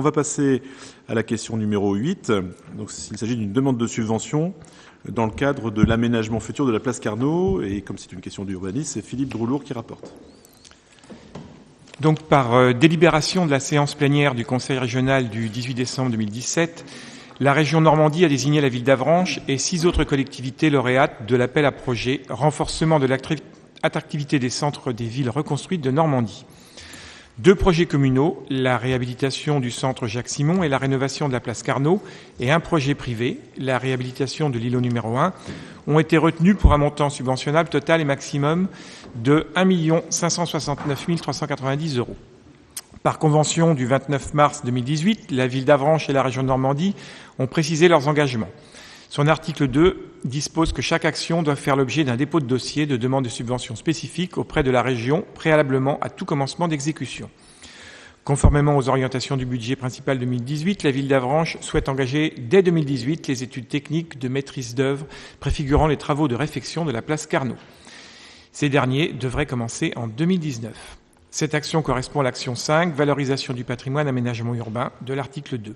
On va passer à la question numéro 8. Donc, il s'agit d'une demande de subvention dans le cadre de l'aménagement futur de la place Carnot. Et comme c'est une question d'urbanisme, c'est Philippe Droulour qui rapporte. Donc, par délibération de la séance plénière du Conseil régional du 18 décembre 2017, la région Normandie a désigné la ville d'Avranches et 6 autres collectivités lauréates de l'appel à projet renforcement de l'attractivité des centres des villes reconstruites de Normandie. 2 projets communaux, la réhabilitation du centre Jacques-Simon et la rénovation de la place Carnot, et un projet privé, la réhabilitation de l'îlot numéro 1, ont été retenus pour un montant subventionnable total et maximum de 1 569 390 €. Par convention du 29 mars 2018, la ville d'Avranches et la région de Normandie ont précisé leurs engagements. Son article 2 dispose que chaque action doit faire l'objet d'un dépôt de dossier de demande de subvention spécifique auprès de la région préalablement à tout commencement d'exécution. Conformément aux orientations du budget principal 2018, la ville d'Avranches souhaite engager dès 2018 les études techniques de maîtrise d'œuvre préfigurant les travaux de réfection de la place Carnot. Ces derniers devraient commencer en 2019. Cette action correspond à l'action 5, valorisation du patrimoine aménagement urbain, de l'article 2.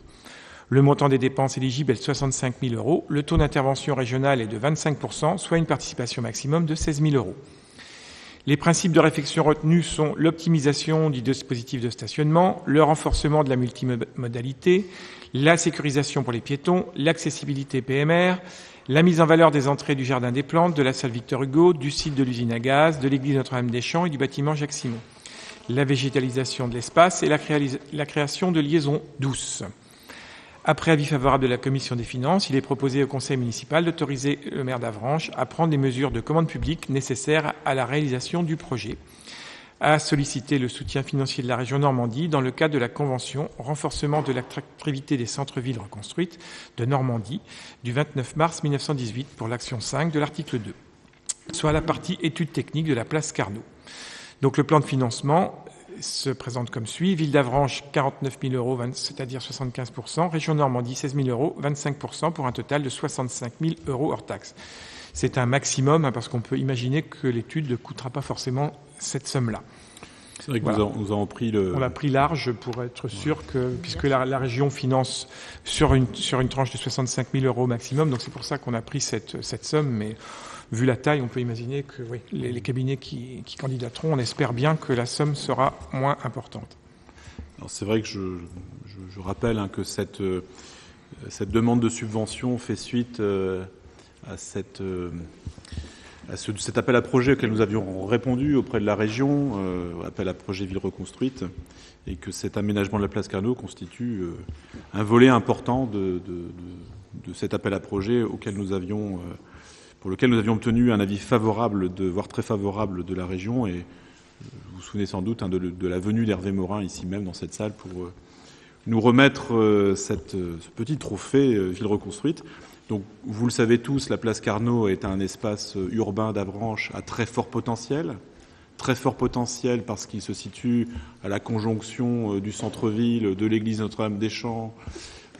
Le montant des dépenses éligibles est de 65 000 €. Le taux d'intervention régional est de 25%, soit une participation maximum de 16 000 €. Les principes de réflexion retenus sont l'optimisation du dispositif de stationnement, le renforcement de la multimodalité, la sécurisation pour les piétons, l'accessibilité PMR, la mise en valeur des entrées du Jardin des Plantes, de la salle Victor Hugo, du site de l'usine à gaz, de l'église Notre-Dame-des-Champs et du bâtiment Jacques-Simon, la végétalisation de l'espace et la création de liaisons douces. Après avis favorable de la Commission des finances, il est proposé au Conseil municipal d'autoriser le maire d'Avranches à prendre les mesures de commande publique nécessaires à la réalisation du projet, à solliciter le soutien financier de la région Normandie dans le cadre de la Convention renforcement de l'attractivité des centres-villes reconstruites de Normandie du 29 mars 1918 pour l'action 5 de l'article 2, soit la partie études techniques de la place Carnot. Donc le plan de financement se présente comme suit. Ville d'Avranches, 49 000 €, c'est-à-dire 75%. Région Normandie, 16 000 €, 25%, pour un total de 65 000 € hors taxes. C'est un maximum, parce qu'on peut imaginer que l'étude ne coûtera pas forcément cette somme-là. C'est vrai que voilà. nous avons pris On l'a pris large pour être sûr que, puisque la région finance sur une tranche de 65 000 € maximum, donc c'est pour ça qu'on a pris cette somme, mais vu la taille, on peut imaginer que oui, les cabinets qui candidateront, on espère bien que la somme sera moins importante. Alors c'est vrai que je rappelle que cette demande de subvention fait suite à cet appel à projet auquel nous avions répondu auprès de la région, appel à projet ville reconstruite, et que cet aménagement de la place Carnot constitue un volet important de cet appel à projet pour lequel nous avions obtenu un avis favorable, voire très favorable de la région. Et vous vous souvenez sans doute de la venue d'Hervé Morin ici même dans cette salle pour nous remettre ce petit trophée ville reconstruite. Donc, vous le savez tous, la place Carnot est un espace urbain d'Avranches à très fort potentiel parce qu'il se situe à la conjonction du centre-ville, de l'église Notre-Dame-des-Champs,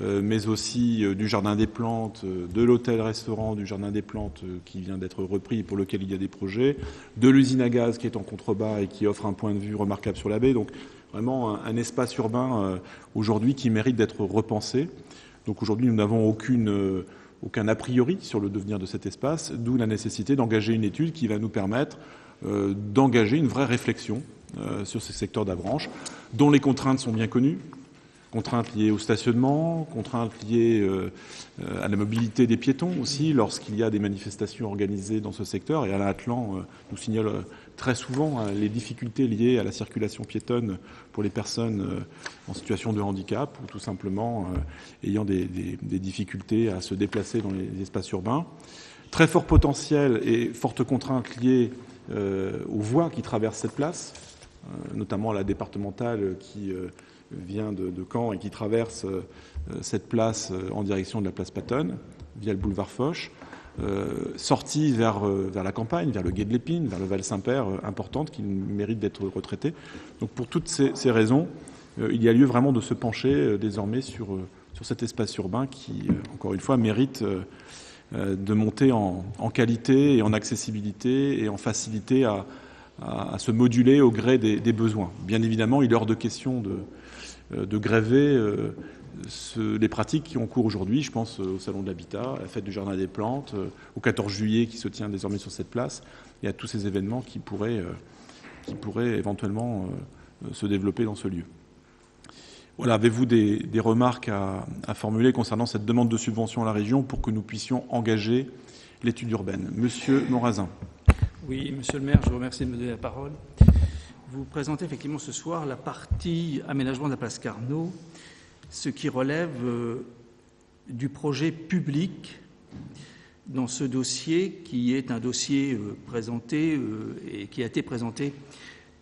mais aussi du Jardin des Plantes, de l'hôtel-restaurant du Jardin des Plantes qui vient d'être repris et pour lequel il y a des projets, de l'usine à gaz qui est en contrebas et qui offre un point de vue remarquable sur la baie. Donc vraiment un espace urbain aujourd'hui qui mérite d'être repensé. Donc aujourd'hui nous n'avons aucun a priori sur le devenir de cet espace, d'où la nécessité d'engager une étude qui va nous permettre d'engager une vraie réflexion sur ce secteur d'Avranches, dont les contraintes sont bien connues. Contraintes liées au stationnement, contraintes liées à la mobilité des piétons aussi, lorsqu'il y a des manifestations organisées dans ce secteur. Et Alain Atlan nous signale très souvent les difficultés liées à la circulation piétonne pour les personnes en situation de handicap ou tout simplement ayant des difficultés à se déplacer dans les espaces urbains. Très fort potentiel et fortes contraintes liées aux voies qui traversent cette place, notamment à la départementale qui vient de Caen et qui traverse cette place en direction de la place Pattonne, via le boulevard Foch, sortie vers la campagne, vers le Gué de l'Épine, vers le Val-Saint-Père, importante, qui mérite d'être retraitée. Donc pour toutes ces raisons, il y a lieu vraiment de se pencher désormais sur cet espace urbain qui, encore une fois, mérite de monter en qualité et en accessibilité et en facilité à se moduler au gré des besoins. Bien évidemment, il est hors de question de gréver les pratiques qui ont cours aujourd'hui. Je pense au Salon de l'Habitat, à la fête du Jardin des Plantes, au 14 juillet qui se tient désormais sur cette place, et à tous ces événements qui pourraient éventuellement se développer dans ce lieu. Voilà, avez-vous des remarques à formuler concernant cette demande de subvention à la région pour que nous puissions engager l'étude urbaine? Monsieur Morazin. Oui, monsieur le maire, je vous remercie de me donner la parole. Vous présentez effectivement ce soir la partie aménagement de la place Carnot, ce qui relève du projet public dans ce dossier qui est un dossier présenté et qui a été présenté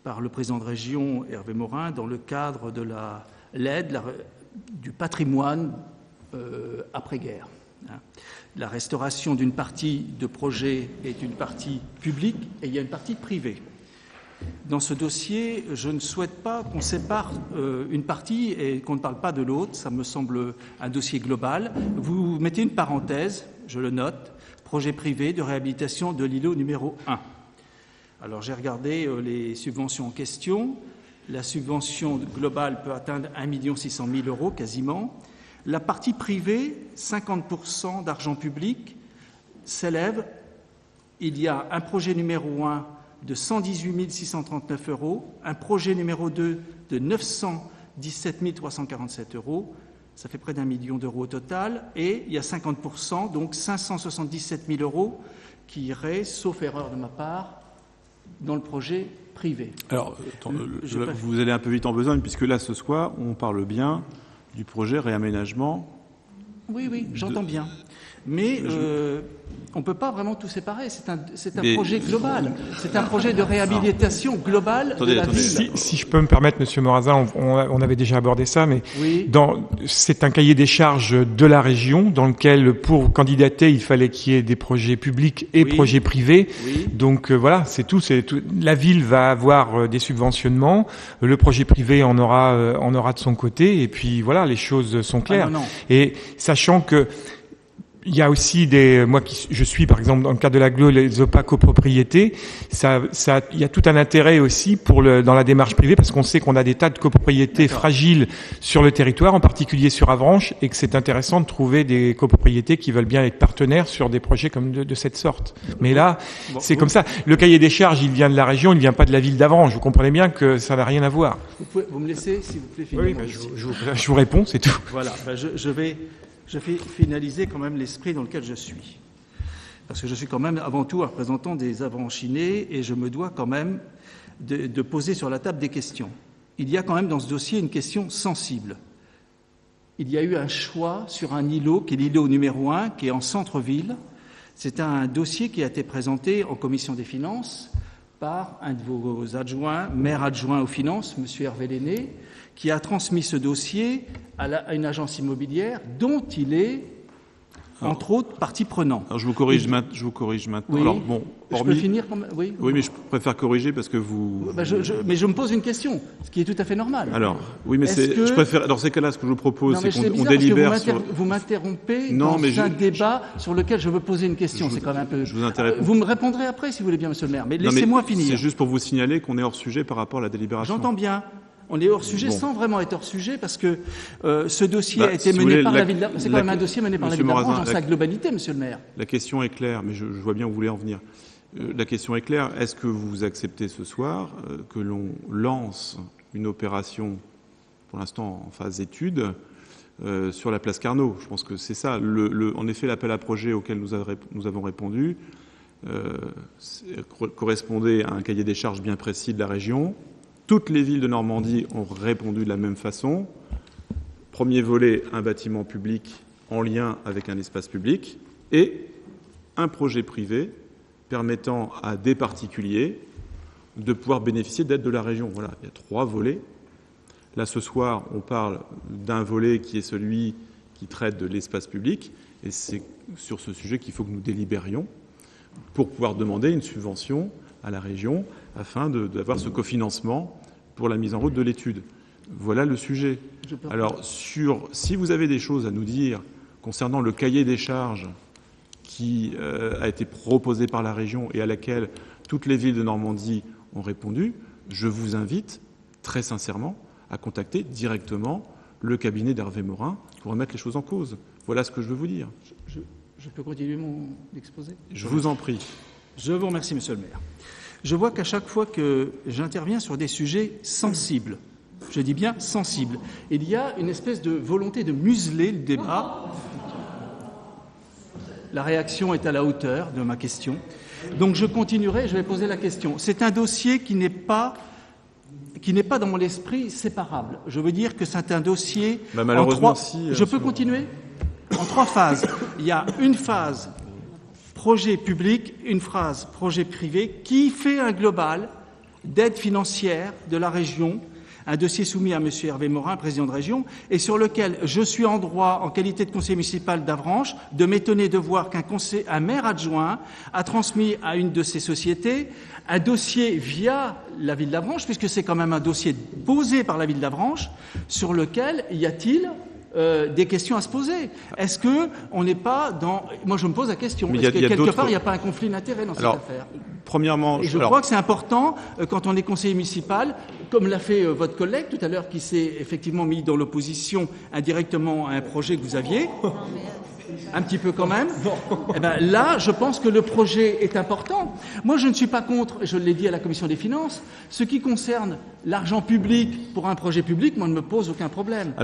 par le président de région Hervé Morin dans le cadre de l'aide du patrimoine après-guerre. La restauration d'une partie de projet est une partie publique et il y a une partie privée. Dans ce dossier, je ne souhaite pas qu'on sépare une partie et qu'on ne parle pas de l'autre. Ça me semble un dossier global. Vous mettez une parenthèse, je le note, projet privé de réhabilitation de l'îlot numéro 1. Alors j'ai regardé les subventions en question. La subvention globale peut atteindre 1 600 000 € quasiment. La partie privée, 50% d'argent public, s'élève. Il y a un projet numéro 1 de 118 639 €, un projet numéro 2 de 917 347 €, ça fait près d'1 million d'euros au total, et il y a 50%, donc 577 000 € qui iraient, sauf erreur de ma part, dans le projet privé. Alors, vous allez un peu vite en besogne, puisque là, ce soir, on parle bien du projet réaménagement. Oui, j'entends bien. Mais on ne peut pas vraiment tout séparer. C'est un projet global. C'est un projet de réhabilitation globale de la ville. Si je peux me permettre, Monsieur Morazin, on avait déjà abordé ça, mais oui. C'est un cahier des charges de la région dans lequel, pour candidater, il fallait qu'il y ait des projets publics et projets privés. Oui. Donc voilà, c'est tout. La ville va avoir des subventionnements. Le projet privé en aura de son côté. Et puis voilà, les choses sont claires. Non. Et sachant que il y a aussi je suis par exemple dans le cadre de l'agglo, les OPA copropriétés, il y a tout un intérêt aussi dans la démarche privée, parce qu'on sait qu'on a des tas de copropriétés fragiles sur le territoire, en particulier sur Avranches, et que c'est intéressant de trouver des copropriétés qui veulent bien être partenaires sur des projets comme de cette sorte. Mais là, c'est comme ça. Le cahier des charges, il vient de la région, il vient pas de la ville d'Avranches. Vous comprenez bien que ça n'a rien à voir. Vous me laissez, s'il vous plaît, finir. Oui, je vous réponds, c'est tout. Voilà, je vais finaliser quand même l'esprit dans lequel je suis. Parce que je suis quand même avant tout un représentant des Avranchinais et je me dois quand même de poser sur la table des questions. Il y a quand même dans ce dossier une question sensible. Il y a eu un choix sur un îlot, qui est l'îlot numéro 1, qui est en centre-ville. C'est un dossier qui a été présenté en commission des finances par un de vos adjoints, maire adjoint aux finances, M. Hervé Lenné, qui a transmis ce dossier à une agence immobilière dont il est, entre autres, partie prenante. Alors je vous corrige maintenant. Oui. Alors, bon, je peux finir Oui, mais je préfère corriger parce que vous... mais je me pose une question, ce qui est tout à fait normal. Alors, oui, mais je préfère... Dans ces cas-là, ce que je vous propose, c'est qu'on délibère vous m'interrompez dans un débat sur lequel je veux poser une question. C'est quand même un peu... Je vous interromps. Vous me répondrez après, si vous voulez bien, monsieur le maire. Mais laissez-moi finir. C'est juste pour vous signaler qu'on est hors sujet par rapport à la délibération. J'entends bien. On est hors sujet sans vraiment être hors sujet parce que ce dossier a été mené par la ville d'Avranches. C'est quand même un dossier mené par la ville d'Avranches dans sa globalité, monsieur le maire. La question est claire, mais je vois bien où vous voulez en venir. La question est claire. Est-ce que vous acceptez ce soir que l'on lance une opération, pour l'instant en phase d'étude, sur la place Carnot? Je pense que c'est ça. En effet, l'appel à projet auquel nous avons répondu correspondait à un cahier des charges bien précis de la région. Toutes les villes de Normandie ont répondu de la même façon. Premier volet, un bâtiment public en lien avec un espace public et un projet privé permettant à des particuliers de pouvoir bénéficier d'aide de la région. Voilà, il y a 3 volets. Là, ce soir, on parle d'un volet qui est celui qui traite de l'espace public et c'est sur ce sujet qu'il faut que nous délibérions pour pouvoir demander une subvention à la région afin d'avoir ce cofinancement pour la mise en route de l'étude. Voilà le sujet. Alors, si vous avez des choses à nous dire concernant le cahier des charges qui a été proposé par la région et à laquelle toutes les villes de Normandie ont répondu, je vous invite très sincèrement à contacter directement le cabinet d'Hervé Morin pour remettre les choses en cause. Voilà ce que je veux vous dire. Je peux continuer mon exposé ? Je vous en prie. Je vous remercie, Monsieur le maire. Je vois qu'à chaque fois que j'interviens sur des sujets sensibles, je dis bien sensibles, il y a une espèce de volonté de museler le débat. La réaction est à la hauteur de ma question. Donc je continuerai, je vais poser la question. C'est un dossier qui n'est pas dans mon esprit séparable. Je veux dire que c'est un dossier malheureusement, en 3... Je peux continuer ? En 3 phases. Il y a une phase projet public, une phase projet privé qui fait un global d'aide financière de la région, un dossier soumis à M. Hervé Morin, président de région, et sur lequel je suis en droit, en qualité de conseiller municipal d'Avranches, de m'étonner de voir qu'un maire adjoint a transmis à une de ces sociétés un dossier via la ville d'Avranches, puisque c'est quand même un dossier posé par la ville d'Avranches, sur lequel y a-t-il des questions à se poser. Est-ce qu'on n'est pas dans... Moi, je me pose la question. Est-ce que quelque part, il n'y a pas un conflit d'intérêts dans cette affaire ? Premièrement... Et je crois que c'est important, quand on est conseiller municipal, comme l'a fait votre collègue tout à l'heure, qui s'est effectivement mis dans l'opposition indirectement à un projet que vous aviez, un petit peu quand même, eh ben là, je pense que le projet est important. Moi, je ne suis pas contre, je l'ai dit à la Commission des finances, ce qui concerne l'argent public pour un projet public, moi, ne me pose aucun problème.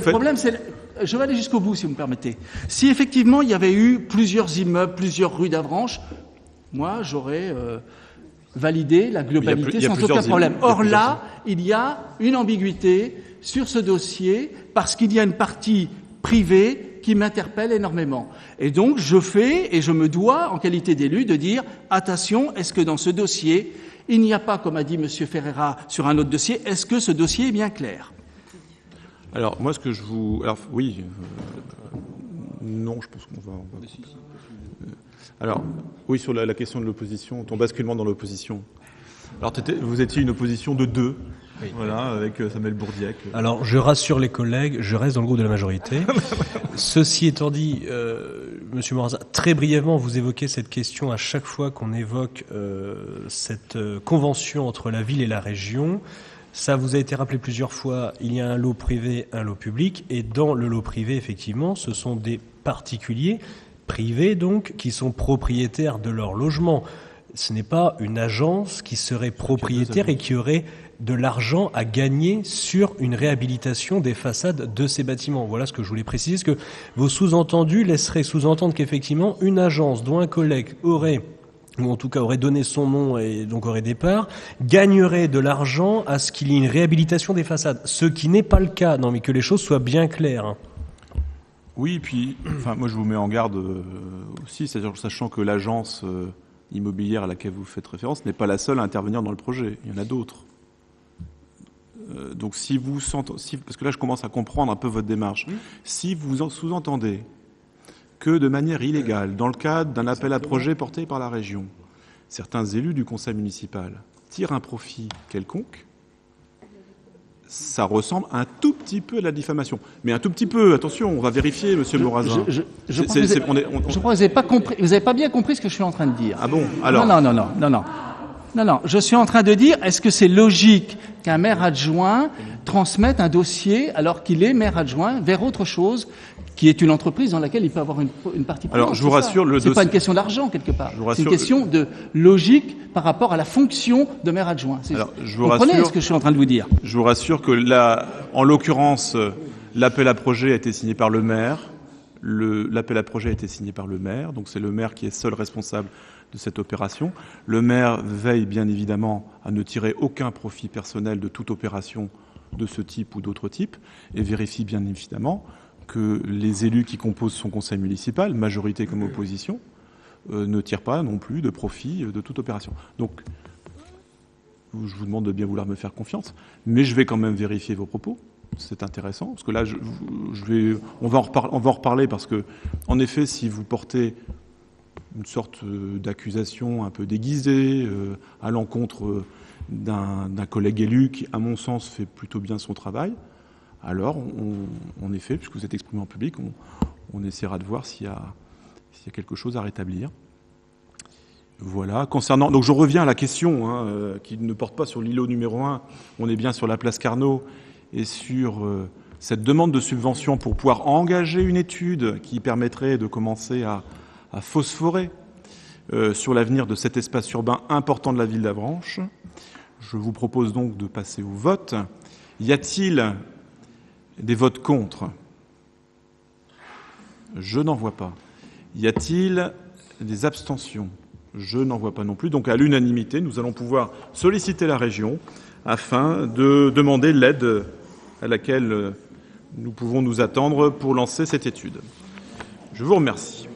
Problème, c'est... Je vais aller jusqu'au bout, si vous me permettez. Si effectivement, il y avait eu plusieurs immeubles, plusieurs rues d'Avranches, moi, j'aurais validé la globalité sans aucun problème. Or là, il y a une ambiguïté sur ce dossier parce qu'il y a une partie privée qui m'interpelle énormément. Et donc, je me dois, en qualité d'élu, de dire, attention, est-ce que dans ce dossier, il n'y a pas, comme a dit M. Ferreira sur un autre dossier, est-ce que ce dossier est bien clair ? Alors, moi, ce que je vous... Alors, oui, non, je pense qu'on va... Alors, oui, sur la question de l'opposition, ton basculement dans l'opposition. Alors, vous étiez une opposition de 2. Oui. Voilà, avec Samuel Bourdiec. Alors, je rassure les collègues, je reste dans le groupe de la majorité. Ceci étant dit, Monsieur Morazin, très brièvement, vous évoquez cette question à chaque fois qu'on évoque cette convention entre la ville et la région. Ça vous a été rappelé plusieurs fois, il y a un lot privé, un lot public, et dans le lot privé, effectivement, ce sont des particuliers, privés donc, qui sont propriétaires de leur logement. Ce n'est pas une agence qui serait propriétaire et qui aurait de l'argent à gagner sur une réhabilitation des façades de ces bâtiments. Voilà ce que je voulais préciser, parce que vos sous-entendus laisseraient sous-entendre qu'effectivement, une agence dont un collègue aurait, ou en tout cas aurait donné son nom et donc aurait des parts, gagnerait de l'argent à ce qu'il y ait une réhabilitation des façades. Ce qui n'est pas le cas. Non, mais que les choses soient bien claires. Oui, puis, moi je vous mets en garde aussi, c'est-à-dire sachant que l'agence immobilière à laquelle vous faites référence n'est pas la seule à intervenir dans le projet. Il y en a d'autres. Donc parce que là je commence à comprendre un peu votre démarche, si vous sous-entendez que de manière illégale, dans le cadre d'un appel à projet porté par la région, certains élus du conseil municipal tirent un profit quelconque, ça ressemble un tout petit peu à la diffamation. Mais un tout petit peu, attention, on va vérifier, Monsieur Morazin. Je crois que vous n'avez pas bien compris ce que je suis en train de dire. Ah bon ? Alors... Non, je suis en train de dire, est-ce que c'est logique qu'un maire adjoint transmette un dossier, alors qu'il est maire adjoint, vers autre chose, qui est une entreprise dans laquelle il peut avoir une partie prenante ? Alors, je vous rassure, le dossier... C'est pas une question d'argent, quelque part. C'est une question de logique par rapport à la fonction de maire adjoint. Vous comprenez ce que je suis en train de vous dire ? Je vous rassure que là, en l'occurrence, l'appel à projet a été signé par le maire. L'appel à projet a été signé par le maire, donc c'est le maire qui est seul responsable de cette opération. Le maire veille bien évidemment à ne tirer aucun profit personnel de toute opération de ce type ou d'autres types et vérifie bien évidemment que les élus qui composent son conseil municipal, majorité comme opposition, ne tirent pas non plus de profit de toute opération. Donc, je vous demande de bien vouloir me faire confiance, mais je vais quand même vérifier vos propos. C'est intéressant, parce que là, on va en reparler, parce que, en effet, si vous portez une sorte d'accusation un peu déguisée à l'encontre d'un collègue élu qui, à mon sens, fait plutôt bien son travail, alors, en effet, puisque vous êtes exprimé en public, on essaiera de voir s'il y a quelque chose à rétablir. Voilà. Donc je reviens à la question qui ne porte pas sur l'îlot numéro 1, on est bien sur la place Carnot et sur cette demande de subvention pour pouvoir engager une étude qui permettrait de commencer à phosphorer sur l'avenir de cet espace urbain important de la ville d'Avranches. Je vous propose donc de passer au vote. Y a-t-il des votes contre ? Je n'en vois pas. Y a-t-il des abstentions ? Je n'en vois pas non plus. Donc à l'unanimité, nous allons pouvoir solliciter la région afin de demander l'aide à laquelle nous pouvons nous attendre pour lancer cette étude. Je vous remercie.